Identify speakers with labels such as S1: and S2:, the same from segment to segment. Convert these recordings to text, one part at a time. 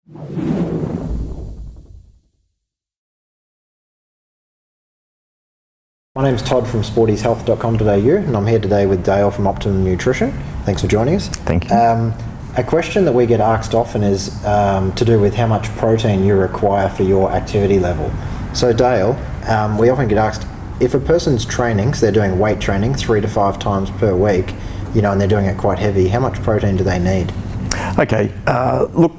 S1: My name's Todd from sportieshealth.com.au, and I'm here today with Dale from Optimum Nutrition. Thanks for joining us.
S2: Thank you.
S1: A question that we get asked often is to do with how much protein you require for your activity level. So Dale, we often get asked, if a person's training, so they're doing weight training 3 to 5 times per week, and they're doing it quite heavy, how much protein do they need?
S2: Okay, look,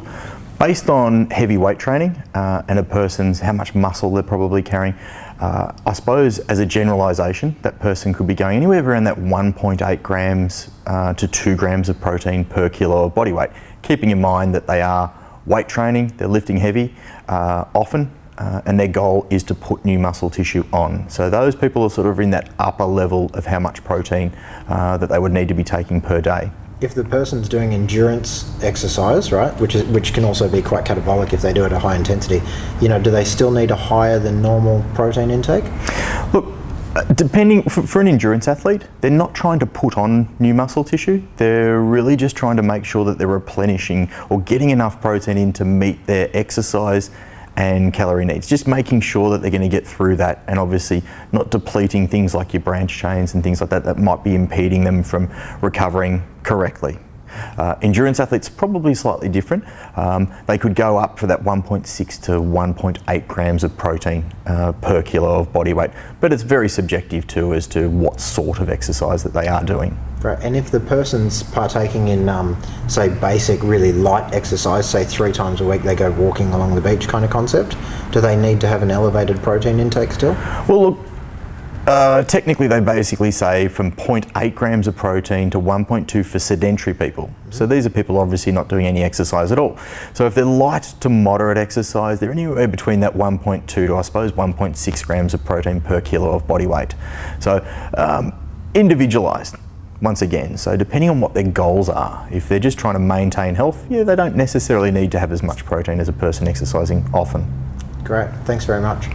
S2: based on heavy weight training and a person's how much muscle they're probably carrying, I suppose as a generalisation, that person could be going anywhere around that 1.8 grams to 2 grams of protein per kilo of body weight, keeping in mind that they are weight training, they're lifting heavy often, and their goal is to put new muscle tissue on. So those people are sort of in that upper level of how much protein that they would need to be taking per day.
S1: If the person's doing endurance exercise, right, which can also be quite catabolic if they do it at high intensity, do they still need a higher than normal protein intake?
S2: Look, depending, for an endurance athlete, they're not trying to put on new muscle tissue. They're really just trying to make sure that they're replenishing or getting enough protein in to meet their exercise and calorie needs, just making sure that they're going to get through that, and obviously not depleting things like your branch chains and things like that that might be impeding them from recovering correctly. Endurance athletes probably slightly different. They could go up for that 1.6 to 1.8 grams of protein per kilo of body weight, but it's very subjective too as to what sort of exercise that they are doing.
S1: Right, and if the person's partaking in, say, basic, really light exercise, say 3 times a week they go walking along the beach kind of concept, do they need to have an elevated protein intake still?
S2: Well, look, technically they basically say from 0.8 grams of protein to 1.2 for sedentary people. So these are people obviously not doing any exercise at all. So if they're light to moderate exercise, they're anywhere between that 1.2 to I suppose 1.6 grams of protein per kilo of body weight. So individualized. Once again, so depending on what their goals are, if they're just trying to maintain health, they don't necessarily need to have as much protein as a person exercising often.
S1: Great, thanks very much.